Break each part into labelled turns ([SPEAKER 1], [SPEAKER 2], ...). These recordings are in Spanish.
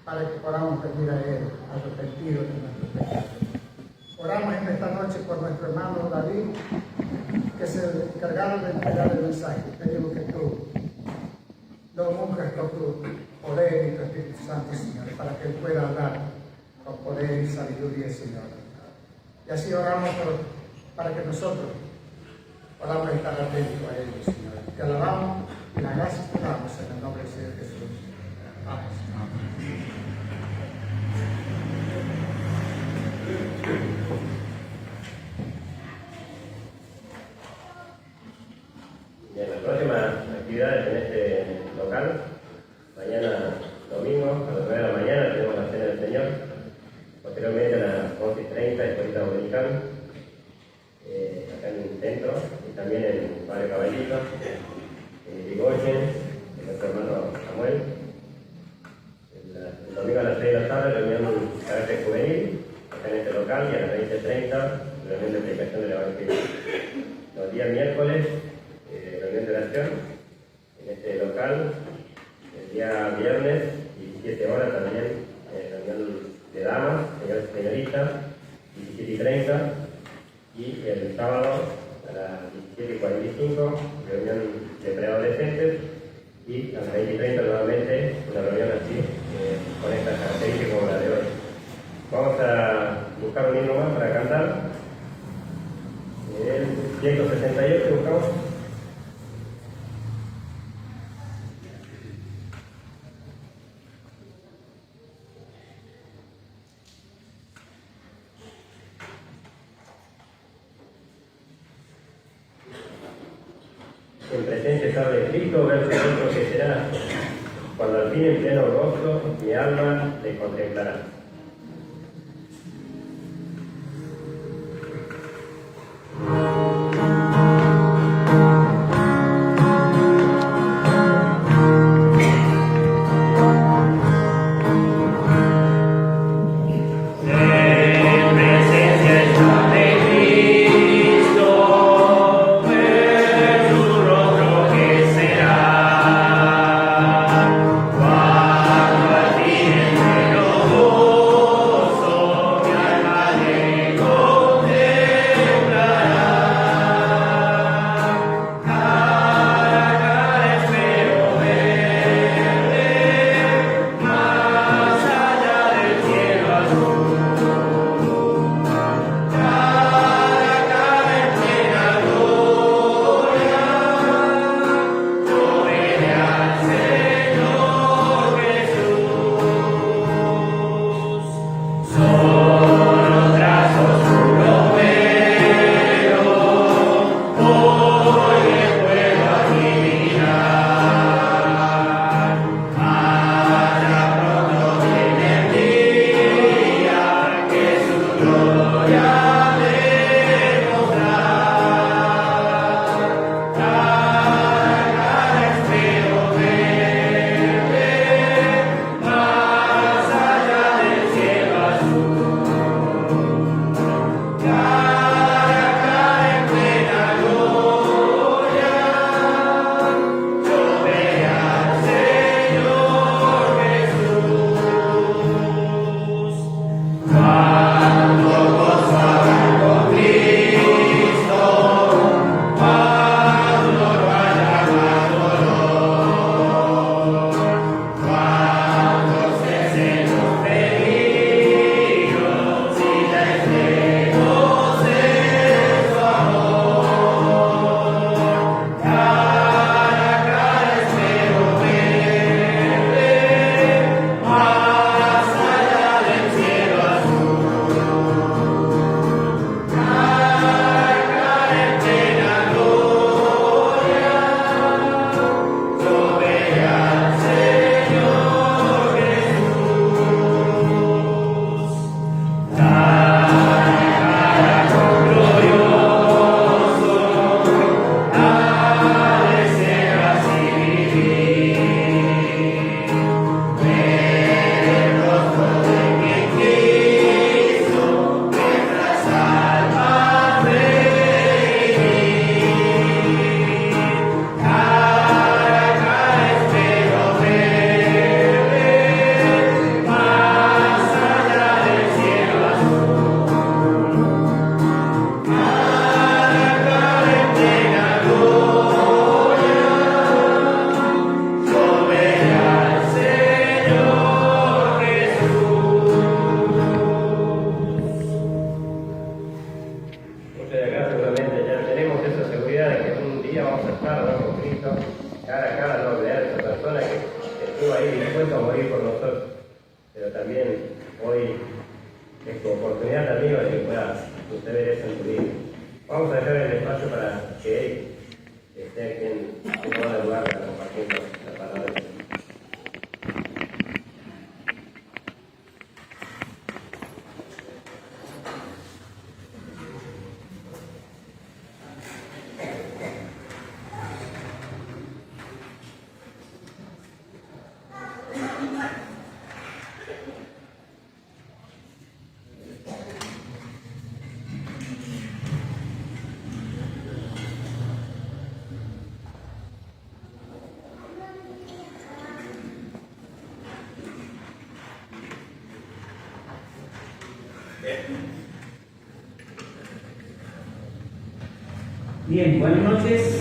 [SPEAKER 1] para que podamos venir a Él arrepentidos de nuestros pecados. Oramos en esta noche por nuestro hermano David, que es el encargado de entregar el mensaje. Pedimos que tú lo unjas con tu poder y tu Espíritu Santo, Señor, para que Él pueda hablar con poder y sabiduría, Señor. Y así oramos para que nosotros podamos estar atentos a ellos, Señor. Te alabamos y las gracias te damos en el nombre del Señor Jesús. Amén.
[SPEAKER 2] Bien, las próximas actividades en este local, mañana domingo a las 9 de la mañana tenemos la Cena del Señor, posteriormente a las 11:30 escuelita dominical, acá en el centro y también en Padre Caballito, en Irigoyen, en nuestro hermano Samuel. El domingo a las 6 de la tarde reunión de carácter juvenil, acá en este local, y a las 20:30 reunión de predicación del Evangelio. Los días miércoles, reunión de oración en este local. El día viernes, 17 horas también, reunión de damas, señores y señoritas, 17:30. Y el sábado a las 17:45, reunión de preadolescentes. Y a las 20:30 nuevamente una reunión así, con estas características como la de hoy. Vamos a buscar un himno más para cantar. El 168 buscamos. En presencia está de Cristo, ver su rostro que será, cuando al fin en pleno rostro mi alma le contemplará.
[SPEAKER 3] Oh
[SPEAKER 2] pero también hoy es tu oportunidad, amigo, de que puedas suceder eso en tu vida. Vamos a dejar el espacio para que él esté quien pueda lugar para compartir la palabra de Dios.
[SPEAKER 3] Bien, buenas noches.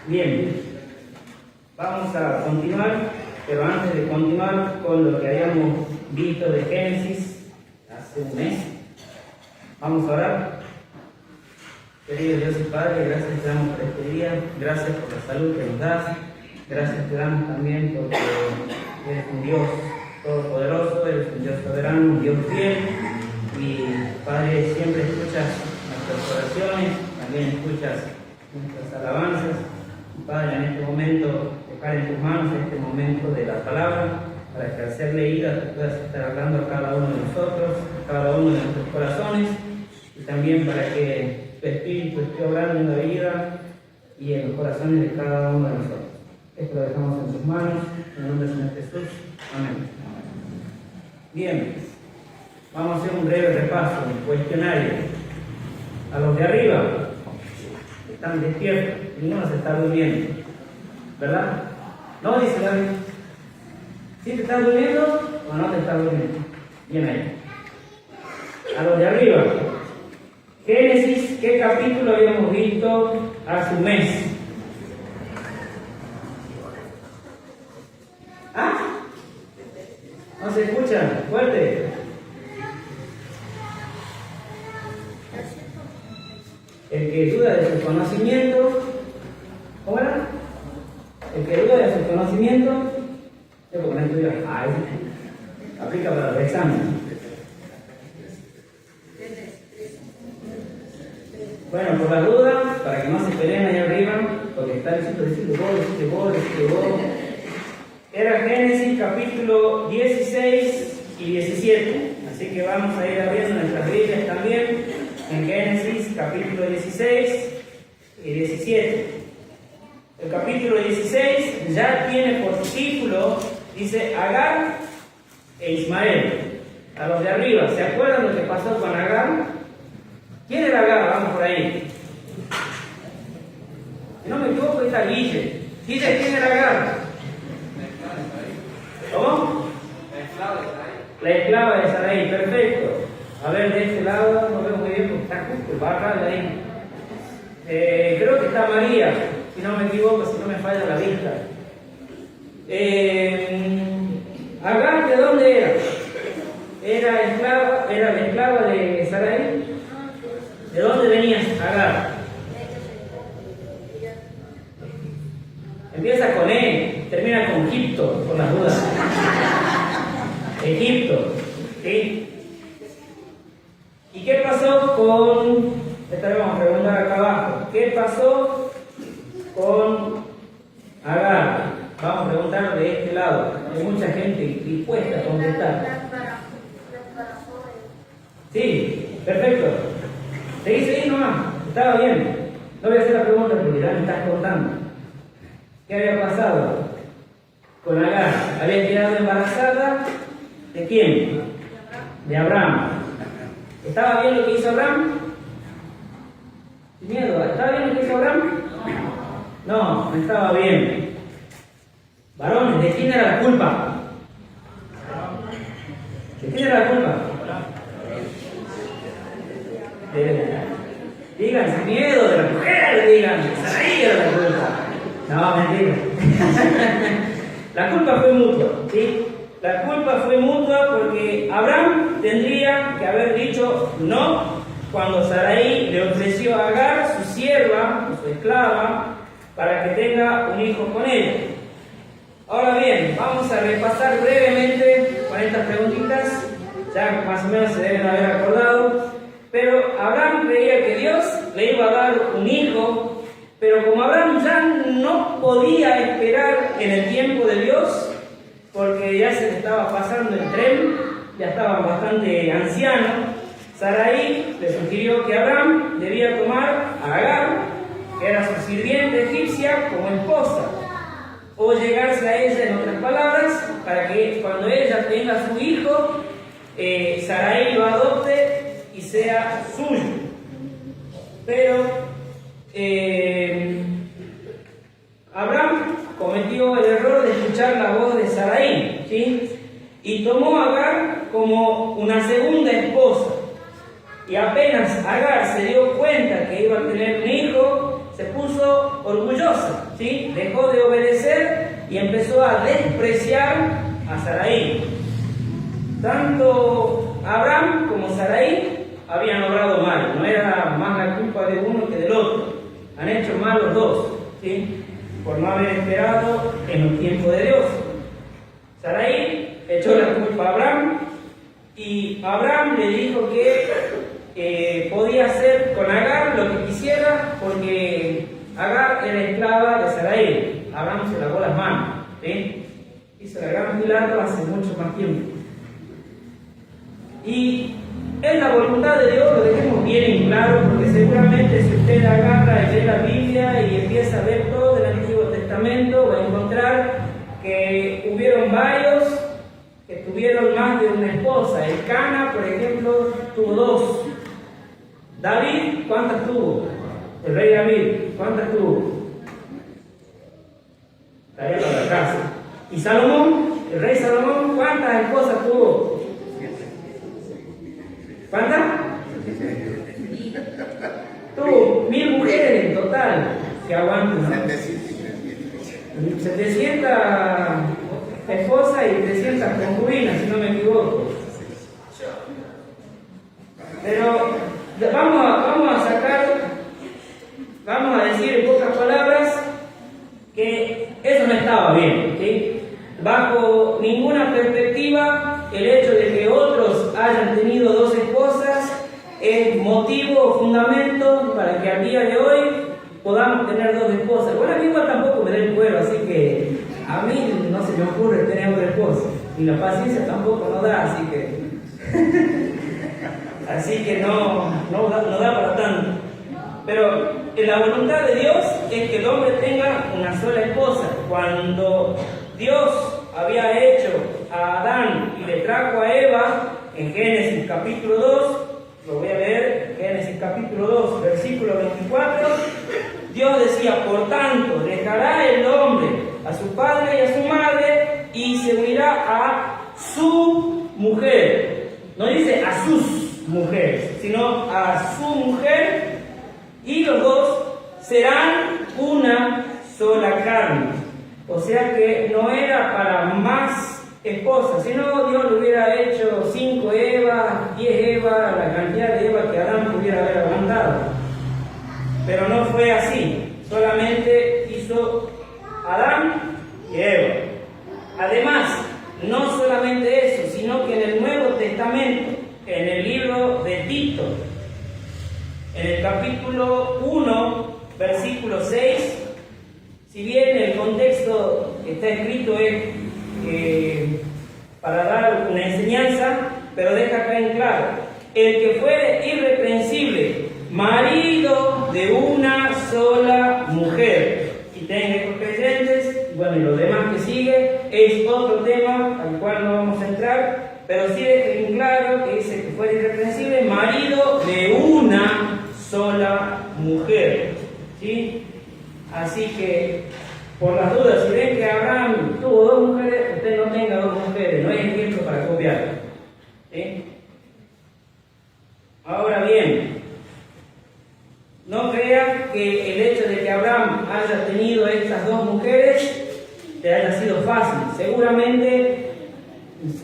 [SPEAKER 3] Bien, vamos a continuar, pero antes de continuar con lo que habíamos visto de Génesis hace un mes, vamos a orar. Querido Dios y Padre, gracias te damos por este día, gracias por la salud que nos das, gracias te damos también porque eres un Dios todopoderoso, eres un Dios soberano, un Dios fiel, y Padre, siempre escuchas nuestras oraciones, también escuchas nuestras alabanzas. Y Padre, en este momento, dejar en tus manos este momento de la palabra, para que al ser leída tú puedas estar hablando a cada uno de nosotros, a cada uno de nuestros corazones, y también para que tu Espíritu esté obrando en la vida y en los corazones de cada uno de nosotros. Esto lo dejamos en tus manos, en el nombre del Señor Jesús. Amén. Bien, vamos a hacer un breve repaso, un cuestionario. A los de arriba, que están despiertos, ninguno se está durmiendo, ¿verdad? ¿No? Dice David. ¿Sí te estás durmiendo o no te estás durmiendo? Bien ahí. A los de arriba, Génesis, ¿qué capítulo habíamos visto hace un mes? ¿Ah? ¿No se escucha? Fuerte. El que duda de su conocimiento, ¿cómo era? El que duda de su conocimiento, yo porque no estudio, aplica para los exámenes. Bueno, por la duda, para que no se peleen ahí arriba, porque está diciendo, decirle vos. Era Génesis capítulo 16 y 17. Así que vamos a ir abriendo nuestras Biblias también en Génesis capítulo 16 y 17. El capítulo 16 ya tiene por título, dice Agar e Ismael. A los de arriba, ¿se acuerdan lo que pasó con Agar? ¿Quién era Agar? Vamos por ahí. Si no me equivoco, está Guille. Guille, ¿quién era Agar? ¿Cómo? La esclava de Sarai, perfecto. A ver, de este lado, no veo muy bien porque está justo, barra de ahí. Creo que está María, si no me equivoco, si no me falla la vista. Agar, ¿de dónde era? Era la esclava de Sarai. ¿De dónde venía Agar? Empieza con E, termina con Egipto, por las dudas. Egipto, ¿sí? ¿Y qué pasó con... Esta vez vamos a preguntar acá abajo. ¿Qué pasó con Agar? Vamos a preguntar de este lado. Hay mucha gente dispuesta a contestar. Sí, perfecto. Seguí nomás, estaba bien. No voy a hacer la pregunta porque ya me estás contando. ¿Qué había pasado con Agar? Había quedado embarazada ¿de quién? De Abraham. ¿Estaba bien lo que hizo Abraham? Sin miedo, ¿estaba bien lo que hizo Abraham? No, no estaba bien. Varones, ¿de quién era la culpa? ¿De quién era la culpa? Digan, sin miedo, de la mujer, digan, Sarai era la culpa. No, mentira. La culpa fue mutua, ¿sí? La culpa fue mutua porque Abraham tendría que haber dicho no cuando Sarai le ofreció a Agar, su sierva, su esclava, para que tenga un hijo con ella. Ahora bien, vamos a repasar brevemente con estas preguntitas, ya más o menos se deben haber acordado, pero Abraham creía que Dios le iba a dar un hijo, pero como Abraham ya no podía esperar en el tiempo de Dios, porque ya se le estaba pasando el tren, ya estaba bastante anciano, Sarai le sugirió que Abraham debía tomar a Agar, que era su sirviente egipcia, como esposa, o llegarse a ella, en otras palabras, para que cuando ella tenga su hijo, Sarai lo adopte y sea suyo. Pero Abraham cometió el error de escuchar la voz de Sarai, ¿sí? Y tomó a Agar como una segunda esposa. Y apenas Agar se dio cuenta que iba a tener un hijo, se puso orgullosa, ¿sí? Dejó de obedecer y empezó a despreciar a Sarai. Tanto Abraham como Sarai habían obrado mal, no era más la culpa de uno que del otro. Han hecho mal los dos, ¿sí? Por no haber esperado en el tiempo de Dios. Sarai echó la culpa a Abraham y Abraham le dijo que podía hacer con Agar lo que quisiera porque Agar era esclava de Sarai. Abraham se lavó las manos, ¿sí? Hizo la gran milagro hace mucho más tiempo. Y es la voluntad de Dios, lo dejemos bien en claro, porque seguramente si usted agarra y lee la Biblia y empieza a ver todo el Antiguo Testamento, va a encontrar que hubieron varios que tuvieron más de una esposa. Elcana, por ejemplo, tuvo 2. David, ¿cuántas tuvo? El rey David, ¿cuántas tuvo? Tarea para la casa. Y Salomón, el rey Salomón, ¿cuántas esposas tuvo? ¿Cuántas? Tuvo 1000 mujeres en total. Que aguanten, ¿no? 700 esposas y 300 concubinas, si no me equivoco. Pero vamos a decir en pocas palabras que eso no estaba bien, ¿sí? Bajo ninguna perspectiva, el hecho de que otros hayan tenido 2 esposas es motivo o fundamento para que al día de hoy podamos tener 2 esposas. Bueno, a mí igual tampoco me da el cuero, así que a mí no se me ocurre tener otra esposa. Y la paciencia tampoco nos da, así que no da para tanto. Pero la voluntad de Dios es que el hombre tenga una sola esposa. Cuando Dios había hecho a Adán y le trajo a Eva, en Génesis capítulo 2, lo voy a leer, Génesis capítulo 2, versículo 24, Dios decía: por tanto, dejará el hombre a su padre y a su madre y se unirá a su mujer. No dice a sus mujeres, sino a su mujer, y los dos serán una sola carne. O sea que no era para más esposas, sino Dios le hubiera hecho 5 Evas, 10 Evas, la cantidad de Evas que Adán pudiera haber aguantado. Pero no fue así, solamente hizo Adán y Eva. Además, no solamente eso, sino que en el Nuevo Testamento, en el libro de Tito, en el capítulo 1, versículo 6, si bien el contexto que está escrito es para dar una enseñanza, pero deja acá en claro: el que fuere irreprensible, marido de una sola mujer, y tenga hijos creyentes, bueno, y lo demás que sigue es otro tema al cual no vamos a entrar, pero sí deja en claro que dice que fuera irreprensible, marido de una sola mujer, ¿sí? Así que, por las dudas, si ven que Abraham tuvo 2 mujeres, usted no tenga 2 mujeres, no hay ejemplo para copiar, ¿sí? Ahora bien, no crea que el hecho de que Abraham haya tenido estas 2 mujeres le haya sido fácil. Seguramente,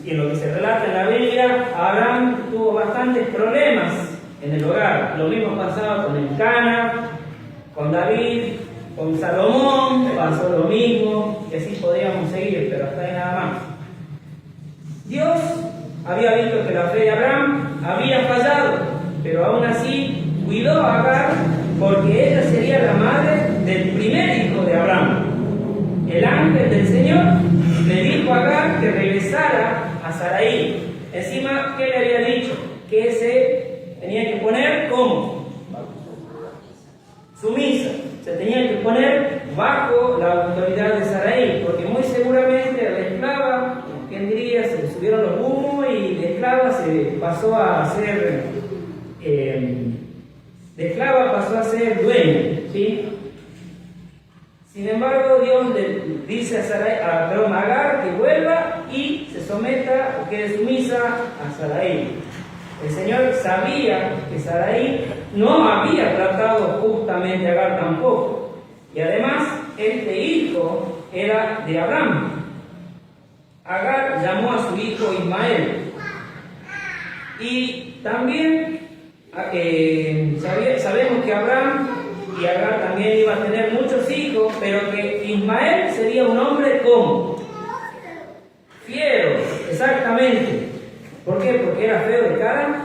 [SPEAKER 3] y en lo que se relata en la Biblia, Abraham tuvo bastantes problemas en el hogar. Lo mismo pasaba con Elcana, con David, con Salomón pasó lo mismo, y así podríamos seguir, pero hasta ahí nada más. Dios había visto que la fe de Abraham había fallado, pero aún así cuidó a Agar porque ella sería la madre del primer hijo de Abraham. El ángel del Señor le dijo a Agar que regresara a Sarai. Encima, ¿qué le había dicho? Que se tenía que poner ¿cómo? Sumisa. Se tenía que poner bajo la autoridad de Sarai, porque muy seguramente la esclava, ¿quién diría? Se le subieron los humos y la esclava se pasó a ser dueña, ¿sí? Sin embargo, Dios le dice a Agar que vuelva y se someta o quede sumisa a Sarai. El Señor sabía que Sarai no había tratado justamente a Agar tampoco. Y además, este hijo era de Abraham. Agar llamó a su hijo Ismael. Y también sabemos que Abraham y Agar también iba a tener muchos hijos, pero que Ismael sería un hombre como fiero, exactamente. ¿Por qué? ¿Porque era feo de cara?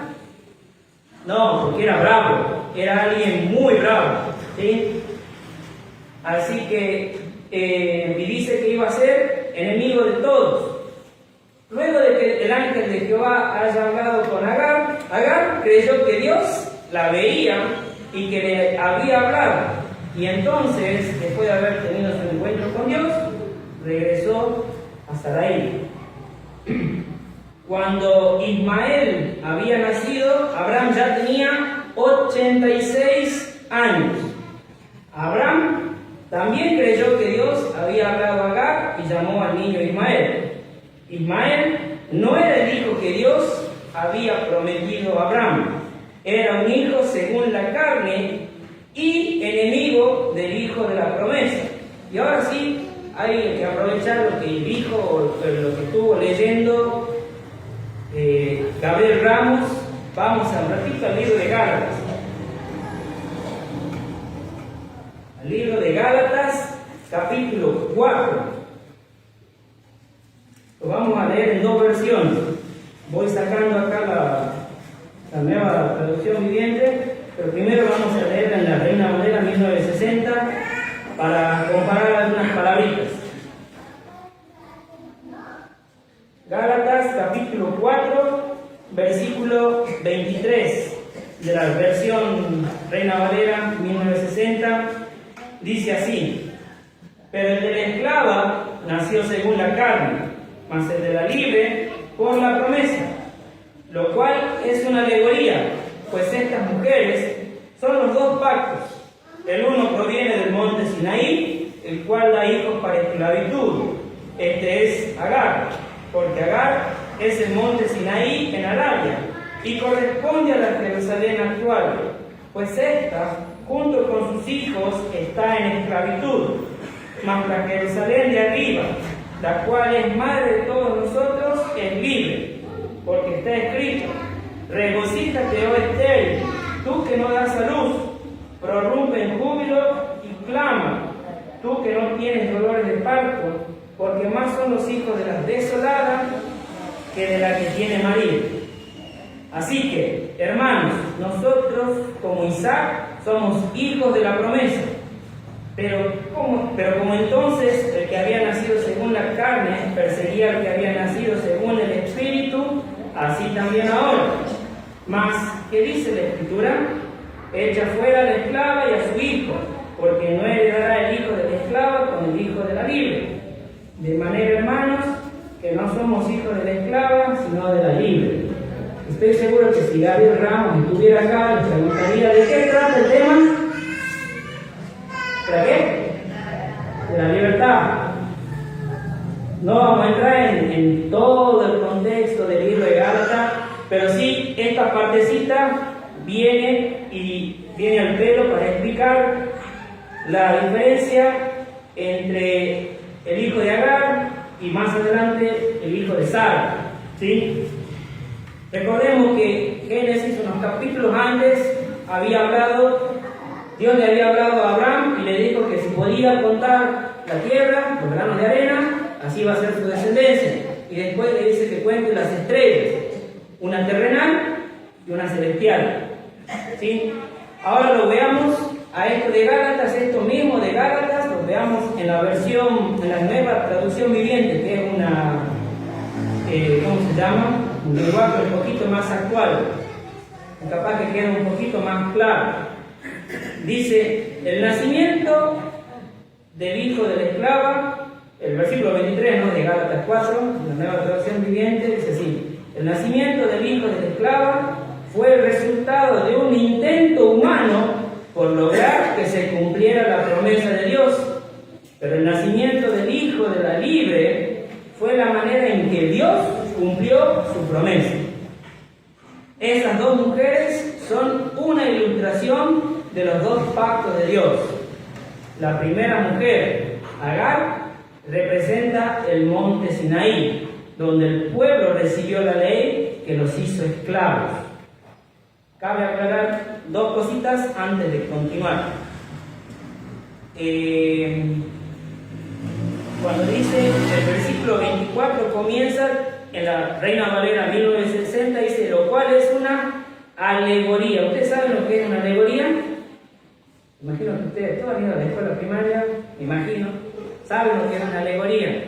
[SPEAKER 3] No, porque era bravo, era alguien muy bravo, ¿sí? Así que, y dice que iba a ser enemigo de todos. Luego de que el ángel de Jehová haya hablado con Agar, Agar creyó que Dios la veía y que le había hablado. Y entonces, después de haber tenido su encuentro con Dios, regresó a Sarai. Cuando Ismael había nacido, Abraham ya tenía 86 años. Abraham también creyó que Dios había hablado a Agar y llamó al niño Ismael. Ismael no era el hijo que Dios había prometido a Abraham. Era un hijo según la carne y enemigo del hijo de la promesa. Y ahora sí, hay que aprovechar lo que dijo o lo que estuvo leyendo Gabriel Ramos. Vamos a un ratito al libro de Gálatas. Al libro de Gálatas, capítulo 4. Lo vamos a leer en dos versiones. Voy sacando acá la nueva traducción viviente, pero primero vamos a leer en la Reina Valera 1960 para comparar algunas palabritas. Gálatas capítulo 4, versículo 23 de la versión Reina Valera 1960, dice así: pero el de la esclava nació según la carne, mas el de la libre por la promesa, lo cual es una alegoría, pues estas mujeres son los dos pactos. El uno proviene del monte Sinaí, el cual da hijos para esclavitud. Este es Agar, porque Agar es el monte Sinaí en Arabia, y corresponde a la Jerusalén actual, pues esta, junto con sus hijos, está en esclavitud. Mas la Jerusalén de arriba, la cual es madre de todos nosotros, es libre, porque está escrito: regocíjate, oh estéril, tú que no das a luz, prorrumpe en júbilo y clama, tú que no tienes dolores de parto, porque más son los hijos de la desolada que de la que tiene marido. Así que, hermanos, nosotros como Isaac somos hijos de la promesa. Pero como entonces el que había nacido según la carne perseguía al que había nacido según el Espíritu, así también ahora. Mas, ¿qué dice la Escritura? Echa fuera a la esclava y a su hijo, porque no heredará el hijo de la esclava con el hijo de la libre. De manera, hermanos, que no somos hijos de la esclava, sino de la libre. Estoy seguro que si Gabriel Ramos estuviera acá, le preguntaría: ¿de qué trata el tema? ¿De qué? De la libertad. No vamos a entrar en todo el contexto del libro de Gálatas, pero sí esta partecita viene al pelo para explicar la diferencia entre el hijo de Agar y más adelante el hijo de Sara, ¿sí? Recordemos que Génesis, unos capítulos antes, había hablado Dios le había hablado a Abraham y le dijo que si podía contar la tierra, los granos de arena, así va a ser su descendencia. Y después le dice que cuente las estrellas, una terrenal y una celestial. ¿Sí? Ahora lo veamos a esto de Gálatas, esto mismo de Gálatas, lo veamos en la versión, en la nueva traducción viviente, que es una, ¿cómo se llama? Un lenguaje un poquito más actual, capaz que queda un poquito más claro. Dice, el nacimiento del hijo de la esclava, el versículo 23, ¿no?, de Gálatas 4, la nueva traducción viviente, dice así: el nacimiento del hijo de la esclava fue el resultado de un intento humano por lograr que se cumpliera la promesa de Dios, pero el nacimiento del hijo de la libre fue la manera en que Dios cumplió su promesa. Esas dos mujeres son una ilustración de los dos pactos de Dios. La primera mujer, Agar, representa el monte Sinaí, donde el pueblo recibió la ley que los hizo esclavos. Cabe aclarar dos cositas antes de continuar. Cuando dice, el versículo 24 comienza en la Reina Valera 1960, dice, lo cual es una alegoría. ¿Ustedes saben lo que es una alegoría? Imagino que ustedes todos han ido a la escuela primaria, me imagino, saben lo que es una alegoría.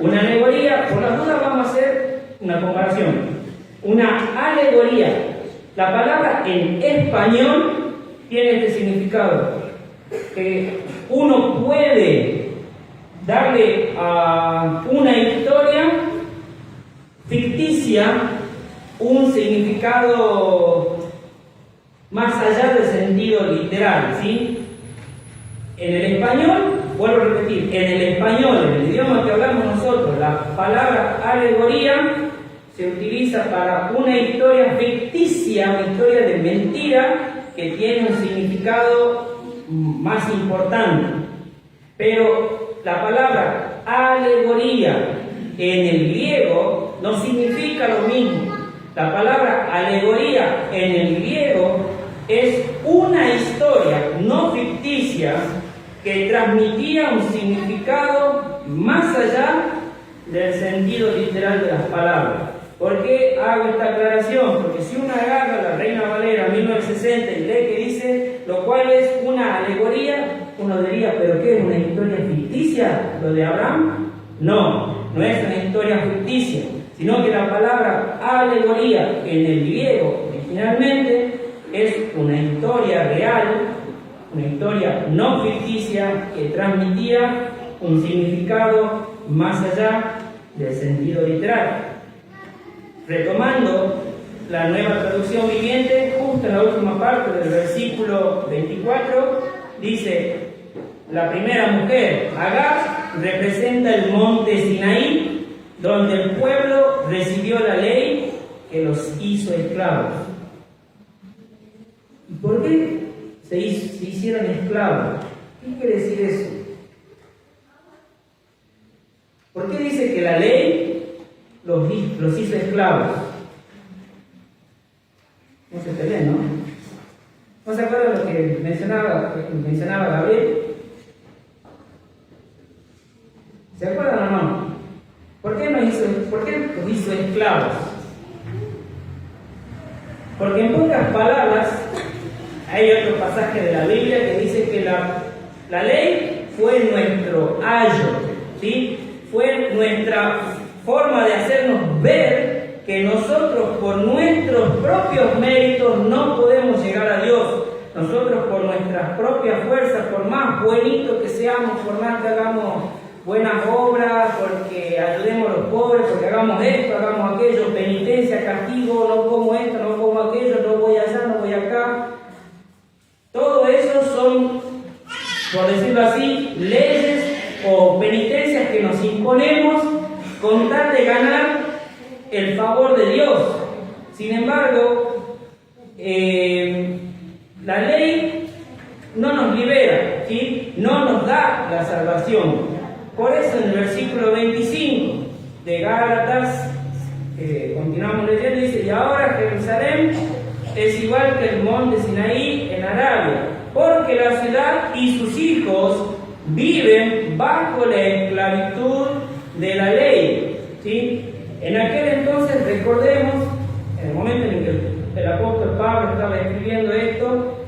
[SPEAKER 3] Una alegoría, por las dudas vamos a hacer una comparación. Una alegoría, la palabra en español tiene este significado, que uno puede darle a una historia ficticia un significado más allá del sentido literal, ¿sí? En el español, vuelvo a repetir, en el español, en el idioma que hablamos nosotros, la palabra alegoría se utiliza para una historia ficticia, una historia de mentira que tiene un significado más importante. Pero la palabra alegoría en el griego no significa lo mismo. La palabra alegoría en el griego es una historia no ficticia que transmitía un significado más allá del sentido literal de las palabras. ¿Por qué hago esta aclaración? Porque si uno agarra la Reina Valera 1960 y lee que dice, lo cual es una alegoría, uno diría, ¿pero qué es una historia ficticia lo de Abraham? No, no es una historia ficticia, sino que la palabra alegoría en el griego originalmente es una historia real, una historia no ficticia que transmitía un significado más allá del sentido literal. Retomando la nueva traducción viviente, justo en la última parte del versículo 24, dice, la primera mujer, Agar, representa el monte Sinaí, donde el pueblo recibió la ley que los hizo esclavos. ¿Y por qué se hicieron esclavos? ¿Qué quiere decir eso? ¿Por qué dice que la ley los hizo esclavos? No se peleen, ¿no? ¿No se acuerdan lo que mencionaba Gabriel? ¿Se acuerdan o no? ¿Por qué los hizo esclavos? Porque en pocas palabras, hay otro pasaje de la Biblia que dice que la ley fue nuestro ayo, ¿sí? Fue nuestra forma de hacernos ver que nosotros por nuestros propios méritos no podemos llegar a Dios. Nosotros por nuestras propias fuerzas, por más buenitos que seamos, por más que hagamos buenas obras, porque ayudemos a los pobres, porque hagamos esto, hagamos aquello, penitencia, castigo, no como esto, no como aquello, no voy allá, no voy acá. Todo eso son, por decirlo así, leyes o penitencias que nos imponemos con tal de ganar el favor de Dios. Sin embargo, la ley no nos libera, ¿sí? No nos da la salvación. Por eso en el versículo 25 de Gálatas continuamos leyendo, dice: y ahora Jerusalén es igual que el monte Sinaí en Arabia, porque la ciudad y sus hijos viven bajo la esclavitud de la ley. ¿Sí? En aquel entonces, recordemos, en el momento en que el apóstol Pablo estaba escribiendo esto,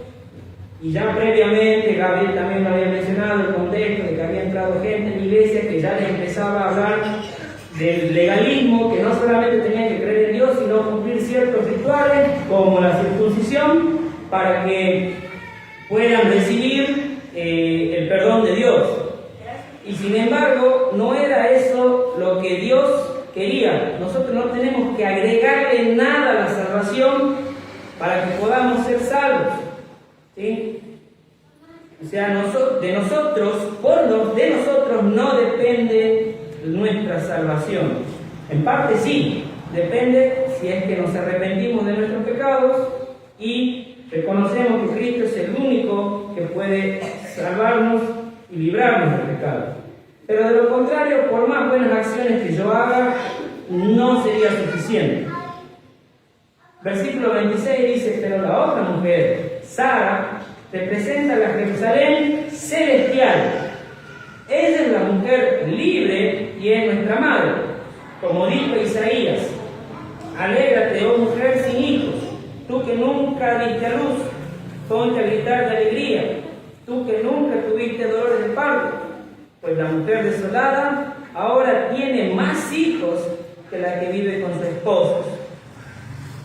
[SPEAKER 3] y ya previamente Gabriel también lo había mencionado, el contexto de que había entrado gente en la iglesia que ya le empezaba a hablar del legalismo, que no solamente tenían que creer en Dios, sino cumplir ciertos rituales, como la circuncisión, para que puedan recibir el perdón de Dios. Y sin embargo, no era eso lo que Dios quería. Nosotros no tenemos que agregarle nada a la salvación para que podamos ser salvos. ¿Sí? O sea, de nosotros no depende nuestra salvación. En parte sí, depende si es que nos arrepentimos de nuestros pecados y reconocemos que Cristo es el único que puede salvarnos y librarnos del pecado. Pero de lo contrario, por más buenas acciones que yo haga, no sería suficiente. Versículo 26 dice: pero la otra mujer, Sara, representa la Jerusalén celestial. Ella es la mujer libre y es nuestra madre. Como dijo Isaías: alégrate, oh mujer sin hijos, tú que nunca diste a luz, ponte a gritar de alegría, tú que nunca tuviste dolores de parto, pues la mujer desolada ahora tiene más hijos que la que vive con su esposo.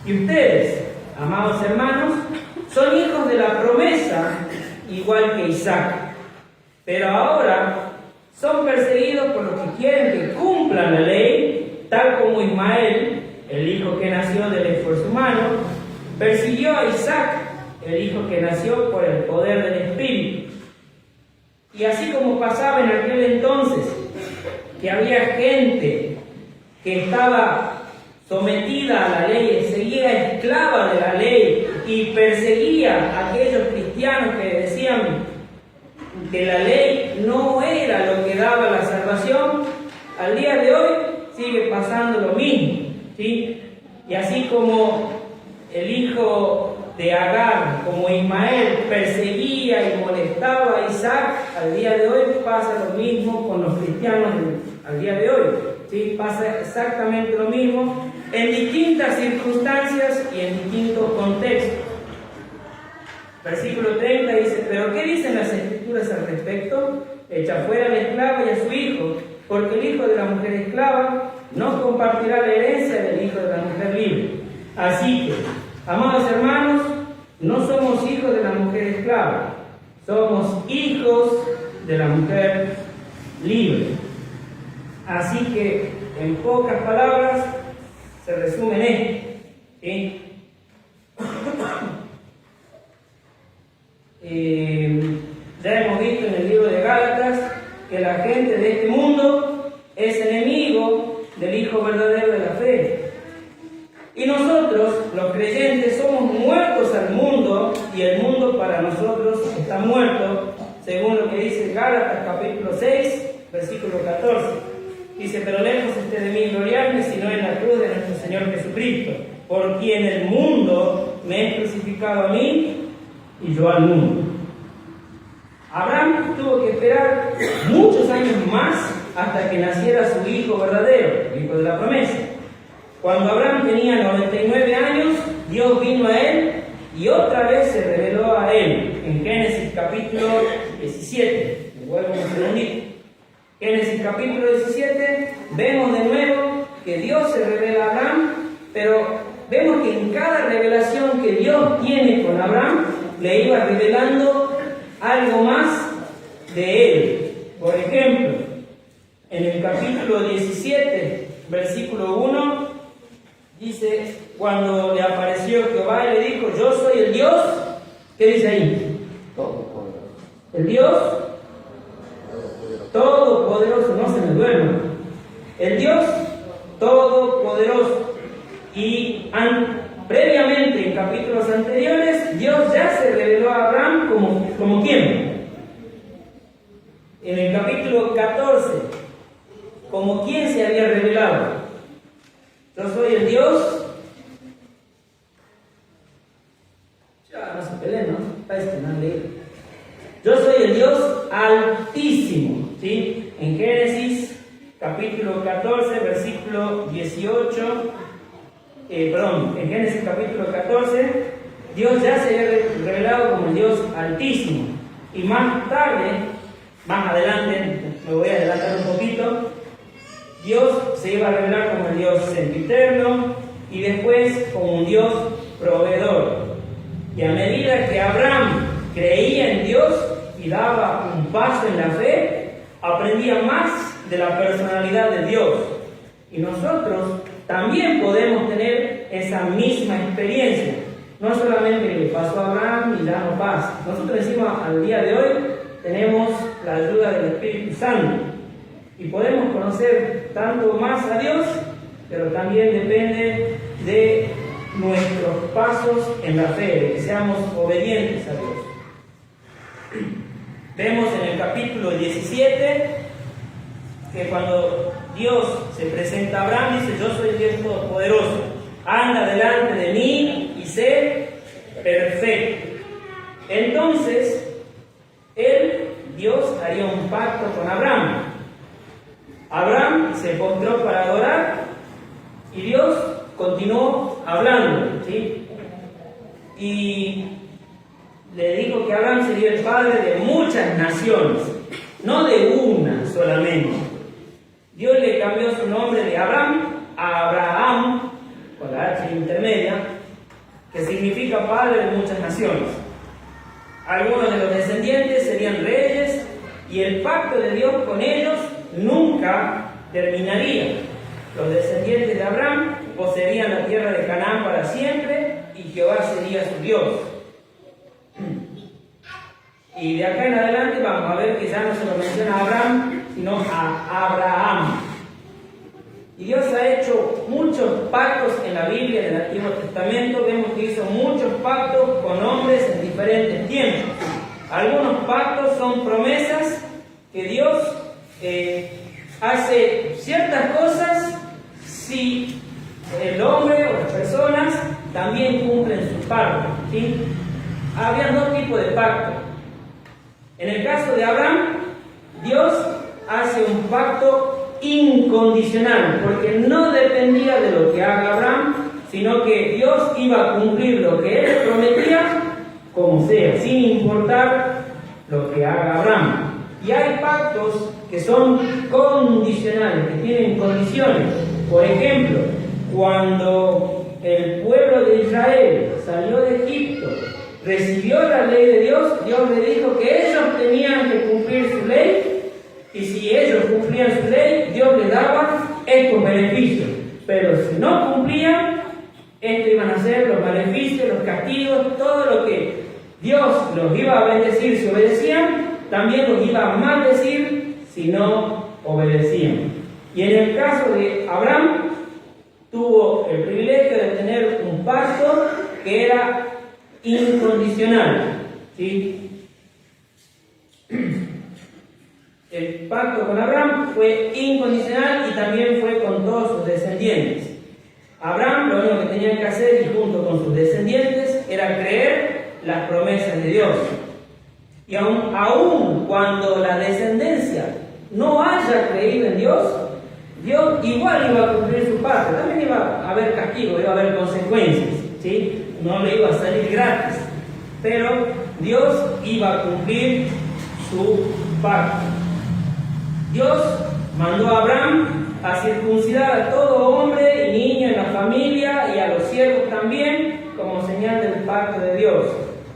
[SPEAKER 3] Y ustedes, amados hermanos, son hijos de la promesa, igual que Isaac. Pero ahora son perseguidos por los que quieren que cumplan la ley, tal como Ismael, el hijo que nació del esfuerzo humano, persiguió a Isaac, el hijo que nació por el poder del Espíritu. Y así como pasaba en aquel entonces, que había gente que estaba sometida a la ley, seguía esclava de la ley y perseguía a aquellos cristianos que decían que la ley no era lo que daba la salvación, al día de hoy sigue pasando lo mismo, ¿sí? Y así como el hijo de Agar, como Ismael, perseguía y molestaba a Isaac, al día de hoy pasa lo mismo con los cristianos al día de hoy, ¿sí? Pasa exactamente lo mismo en distintas circunstancias y en distintos contextos. Versículo 30 dice: pero ¿qué dicen las Escrituras al respecto? Echa fuera al esclavo y a su hijo, porque el hijo de la mujer esclava no compartirá la herencia del hijo de la mujer libre. Así que, amados hermanos, no somos hijos de la mujer esclava, somos hijos de la mujer libre. Así que, en pocas palabras, se resume en esto, ¿sí? Ya hemos visto en el libro de Gálatas que la gente de este mundo es enemigo del Hijo verdadero de la fe. Y nosotros, los creyentes, somos muertos al mundo y el mundo para nosotros está muerto, según lo que dice Gálatas capítulo 6, versículo 14. Dice: pero lejos esté de mí gloriarme, sino en la cruz de nuestro Señor Jesucristo, por quien el mundo me es crucificado a mí y yo al mundo. Abraham tuvo que esperar muchos años más hasta que naciera su hijo verdadero, el hijo de la promesa. Cuando Abraham tenía 99 años, Dios vino a él y otra vez se reveló a él. En Génesis capítulo 17, me vuelvo un segundito. Génesis capítulo 17, vemos de nuevo que Dios se revela a Abraham, pero vemos que en cada revelación que Dios tiene con Abraham, le iba revelando algo más de él. Por ejemplo, en el capítulo 17, versículo 1, dice: cuando le apareció Jehová y le dijo: yo soy el Dios, ¿qué dice ahí? El Dios Todopoderoso, no se me duerma. El Dios Todopoderoso. Y previamente, en capítulos anteriores, Dios ya se reveló a Abraham como ¿quién? En el capítulo 14, como quién se había revelado. Yo soy Ya no se peleen, ¿no? Parece que no han leído. Yo soy el Dios Altísimo, ¿sí? En Génesis capítulo 14, versículo 18, en Génesis capítulo 14, Dios ya se había revelado como el Dios Altísimo. Y más tarde, más adelante, me voy a adelantar un poquito, Dios se iba a revelar como el Dios sempiterno y después como un Dios proveedor. Y a medida que Abraham creía en Dios y daba un paso en la fe, aprendía más de la personalidad de Dios. Y nosotros también podemos tener esa misma experiencia. No solamente le pasó a Abraham y ya no pasa. Nosotros encima al día de hoy tenemos la ayuda del Espíritu Santo y podemos conocer tanto más a Dios, pero también depende de nuestros pasos en la fe, de que seamos obedientes a Dios. Vemos en el capítulo 17 que cuando Dios se presenta a Abraham, dice: yo soy el Dios Todopoderoso, anda delante de mí y sé perfecto. Entonces, Dios haría un pacto con Abraham. Abraham se postró para adorar y Dios continuó hablando, ¿sí? Y le dijo que Abraham sería el padre de muchas naciones, no de una solamente. Dios le cambió su nombre de Abraham a Abraham, con la H intermedia, que significa padre de muchas naciones. Algunos de los descendientes serían reyes y el pacto de Dios con ellos nunca terminaría. Los descendientes de Abraham poseerían la tierra de Canaán para siempre y Jehová sería su Dios. Y de acá en adelante vamos a ver que ya no se lo menciona a Abraham, sino a Abraham. Y Dios ha hecho muchos pactos en la Biblia, en el Antiguo Testamento. Vemos que hizo muchos pactos con hombres en diferentes tiempos. Algunos pactos son promesas que Dios hace ciertas cosas si el hombre o las personas también cumplen su parte, ¿sí? Había dos tipos de pactos. En el caso de Abraham, Dios hace un pacto incondicional, porque no dependía de lo que haga Abraham, sino que Dios iba a cumplir lo que él prometía, como sea, sin importar lo que haga Abraham. Y hay pactos que son condicionales, que tienen condiciones. Por ejemplo, cuando el pueblo de Israel salió de Egipto, recibió la ley de Dios, Dios le dijo que ellos tenían que cumplir su ley, y si ellos cumplían su ley, Dios les daba estos beneficios. Pero si no cumplían, estos iban a ser los beneficios, los castigos, todo lo que Dios los iba a bendecir si obedecían, también los iba a maldecir si no obedecían. Y en el caso de Abraham, tuvo el privilegio de tener un pacto que era incondicional, ¿sí? El pacto con Abraham fue incondicional y también fue con todos sus descendientes. Abraham lo único que tenía que hacer, y junto con sus descendientes, era creer las promesas de Dios. Y aun cuando la descendencia no haya creído en Dios, Dios igual iba a cumplir su parte. También iba a haber castigo, iba a haber consecuencias, ¿sí? No le iba a salir gratis, pero Dios iba a cumplir su parte. Dios mandó a Abraham a circuncidar a todo hombre y niño en la familia y a los siervos también, como señal del pacto de Dios.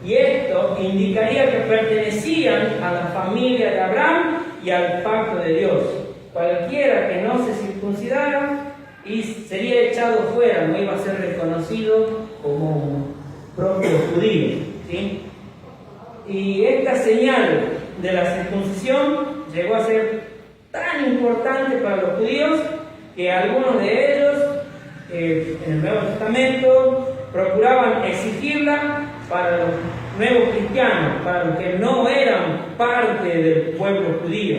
[SPEAKER 3] Y esto indicaría que pertenecían a la familia de Abraham y al pacto de Dios. Cualquiera que no se circuncidara y sería echado fuera, no iba a ser reconocido como propio judío, ¿sí? Y esta señal de la circuncisión llegó a ser tan importante para los judíos que algunos de ellos en el Nuevo Testamento procuraban exigirla para los nuevos cristianos, para los que no eran parte del pueblo judío.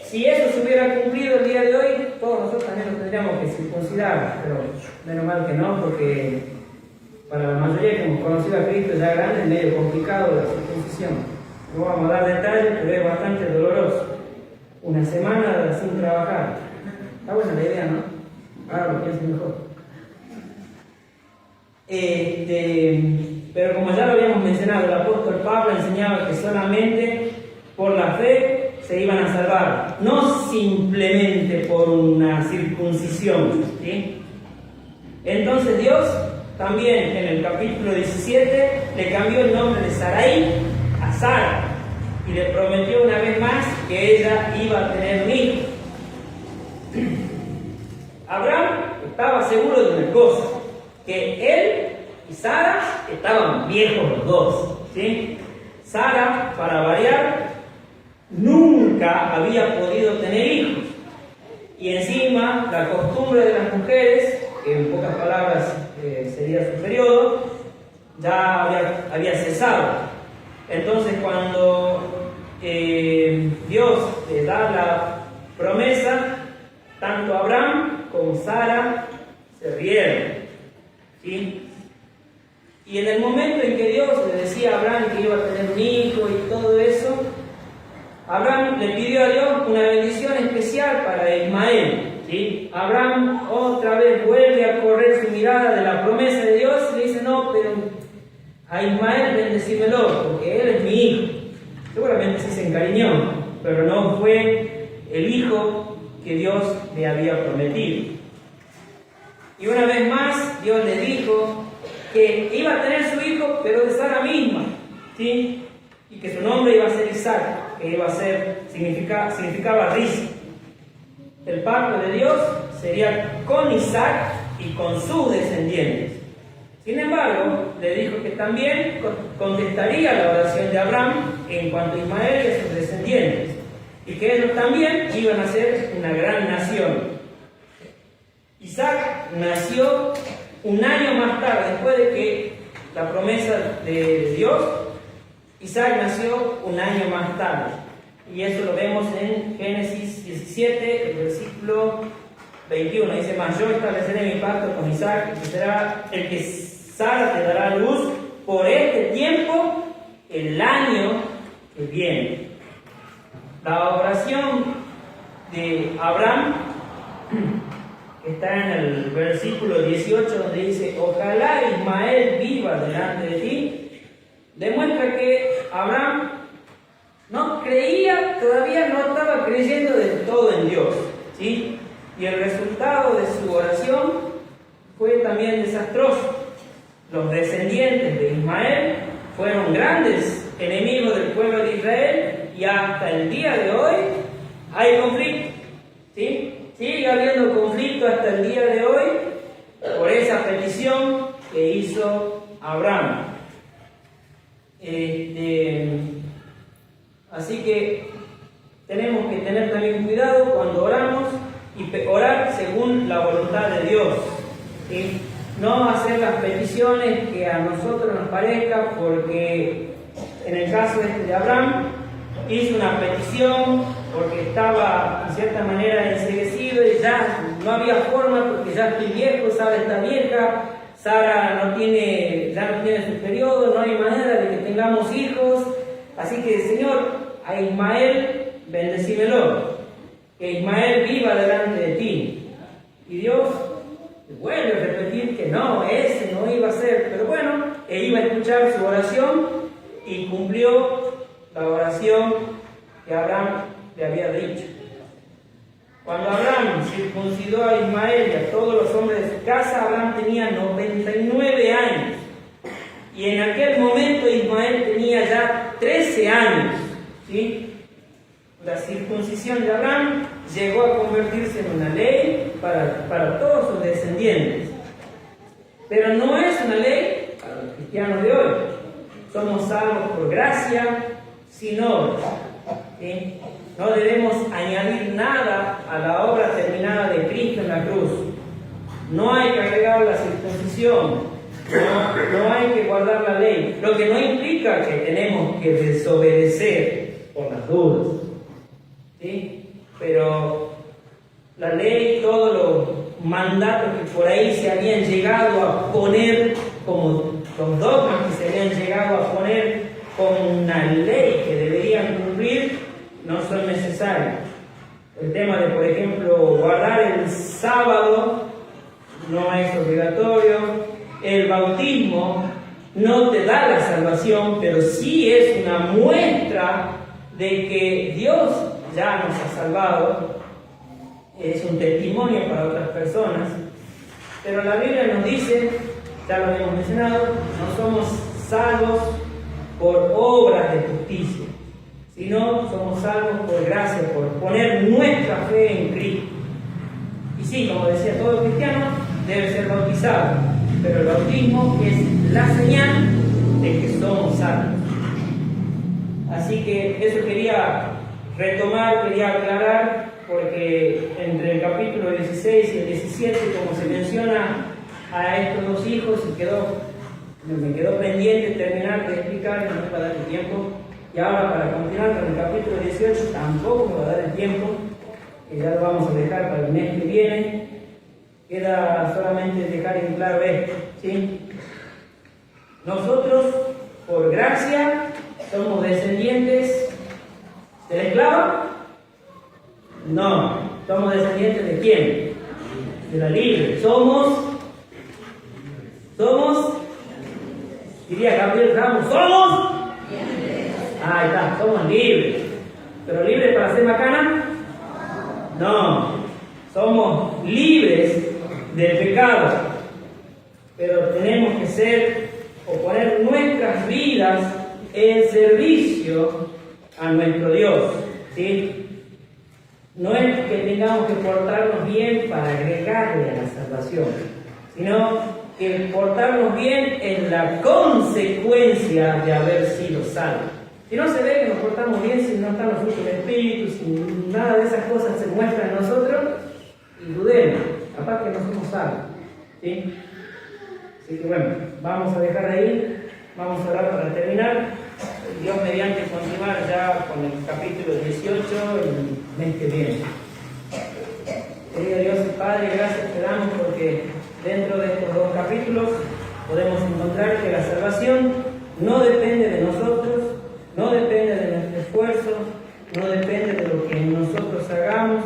[SPEAKER 3] Si eso se hubiera cumplido el día de hoy, todos nosotros también nos tendríamos que circuncidar, pero menos mal que no, porque para la mayoría que hemos conocido a Cristo ya ya grande es medio complicado la circuncisión. No vamos a dar detalles, pero es bastante doloroso. Una semana sin trabajar. Está buena la idea, ¿no? Ahora lo pienso mejor. Pero como ya lo habíamos mencionado, el apóstol Pablo enseñaba que solamente por la fe se iban a salvar, no simplemente por una circuncisión, ¿sí? Entonces Dios también en el capítulo 17 le cambió el nombre de Sarai a Sara y le prometió una vez más que ella iba a tener un hijo. Abraham estaba seguro de una cosa, que él y Sara estaban viejos los dos, ¿sí? Sara, para variar, nunca había podido tener hijos. Y encima, la costumbre de las mujeres, que en pocas palabras sería su periodo, ya había cesado. Entonces, cuando Dios le da la promesa, tanto Abraham como Sara se rieron, ¿sí? Y en el momento en que Dios le decía a Abraham que iba a tener un hijo y todo eso, Abraham le pidió a Dios una bendición especial para Ismael, ¿sí? Abraham otra vez vuelve a correr su mirada de la promesa de Dios y le dice: no, pero a Ismael bendecímelo, porque él es mi hijo. Seguramente sí se encariñó, pero no fue el hijo que Dios le había prometido. Y una vez más Dios le dijo que iba a tener su hijo, pero de Sara misma, ¿sí? Y que su nombre iba a ser Isaac, que iba a ser, significaba risa. El pacto de Dios sería con Isaac y con sus descendientes. Sin embargo, le dijo que también contestaría la oración de Abraham en cuanto a Ismael y a sus descendientes, y que ellos también iban a ser una gran nación. Isaac nació un año más tarde, después de que la promesa de Dios, Isaac nació un año más tarde. Y eso lo vemos en Génesis 17, el versículo 21. Dice: mas yo estableceré mi pacto con Isaac, que será el que Sara te dará a luz por este tiempo, el año que viene. La oración de Abraham está en el versículo 18, donde dice: ojalá Ismael viva delante de ti, demuestra que Abraham no creía, todavía no estaba creyendo del todo en Dios, ¿sí? Y el resultado de su oración fue también desastroso. Los descendientes de Ismael fueron grandes enemigos del pueblo de Israel, y hasta el día de hoy hay conflicto, ¿sí? Sigue habiendo conflicto hasta el día de hoy por esa petición que hizo Abraham. Así que tenemos que tener también cuidado cuando oramos y orar según la voluntad de Dios, ¿sí? No hacer las peticiones que a nosotros nos parezca, porque en el caso de Abraham hizo una petición porque estaba en cierta manera enceguecido y ya no había forma, porque ya estoy viejo, Sara está vieja, Sara ya no tiene su periodo, no hay manera de que tengamos hijos, así que Señor, a Ismael bendecímelo, que Ismael viva delante de ti. Y Dios vuelve a repetir que no, ese no iba a ser, pero bueno, él iba a escuchar su oración y cumplió la oración que Abraham le había dicho. Cuando Abraham circuncidó a Ismael y a todos los hombres de su casa, Abraham tenía 99 años. Y en aquel momento Ismael tenía ya 13 años, ¿sí? La circuncisión de Abraham llegó a convertirse en una ley para todos sus descendientes. Pero no es una ley para los cristianos de hoy. Somos salvos por gracia, sin obras, ¿sí? No debemos añadir nada a la obra terminada de Cristo en la cruz. No hay que agregar la circuncisión. No hay que guardar la ley, lo que no implica que tenemos que desobedecer por las dudas, ¿sí? Pero la ley, todos los mandatos que por ahí se habían llegado a poner como los dogmas que se habían llegado con una ley que deberían cumplir no son necesarios. El tema de, por ejemplo, guardar el sábado no es obligatorio. El bautismo no te da la salvación, pero sí es una muestra de que Dios ya nos ha salvado. Es un testimonio para otras personas. Pero la Biblia nos dice, ya lo hemos mencionado, no somos salvos por obras de justicia, sino somos salvos por gracia, por poner nuestra fe en Cristo. Y sí, como decía, todo cristiano debe ser bautizado, pero el bautismo es la señal de que somos salvos. Así que eso quería retomar, quería aclarar, porque entre el capítulo 16 y el 17, como se menciona a estos dos hijos, me quedó pendiente terminar de explicar, no me va a dar el tiempo. Y ahora, para continuar con el capítulo 18, tampoco me va a dar el tiempo, que ya lo vamos a dejar para el mes que viene. Queda solamente dejar en claro esto, ¿sí? Nosotros, por gracia, somos descendientes del esclavo. No, somos descendientes ¿de quién? De la libre. Somos, diría Gabriel Ramos, somos. Ahí está, somos libres. ¿Pero libres para ser macana? No, somos libres del pecado. Pero tenemos que ser o poner nuestras vidas en servicio a nuestro Dios, ¿sí? No es que tengamos que portarnos bien para agregarle a la salvación, sino que portarnos bien es la consecuencia de haber sido salvos. Si no se ve que nos portamos bien, si no están los frutos del Espíritu, si nada de esas cosas se muestran en nosotros, y dudemos, capaz que no somos salvos, ¿sí? Así que bueno, vamos a dejar ahí, vamos a orar para terminar. Dios mediante continuar ya con el capítulo 18 el mes que viene. Querido Dios y Padre, gracias te damos porque dentro de estos dos capítulos podemos encontrar que la salvación no depende de nosotros, no depende de nuestro esfuerzo, no depende de lo que nosotros hagamos,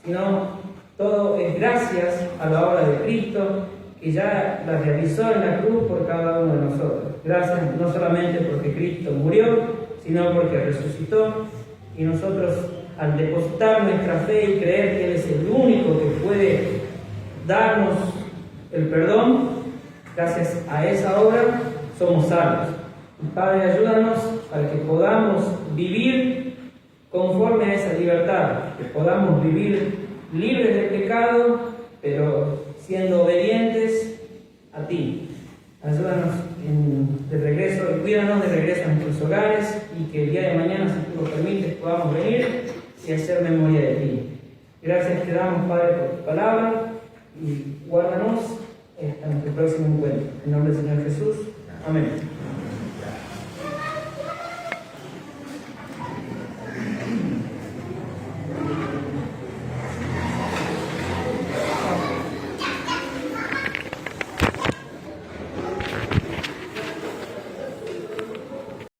[SPEAKER 3] sino todo es gracias a la obra de Cristo, que ya la realizó en la cruz por cada uno de nosotros. Gracias no solamente porque Cristo murió, sino porque resucitó, y nosotros al depositar nuestra fe y creer que Él es el único que puede darnos el perdón, gracias a esa obra somos salvos. Padre, ayúdanos para que podamos vivir conforme a esa libertad, que podamos vivir libres del pecado, pero siendo obedientes a ti. Ayúdanos de regreso y cuídanos de regreso a nuestros hogares, y que el día de mañana, si tú lo permites, podamos venir y hacer memoria de ti. Gracias te damos, Padre, por tu palabra, y guárdanos hasta nuestro próximo encuentro. En nombre del Señor Jesús. Amén.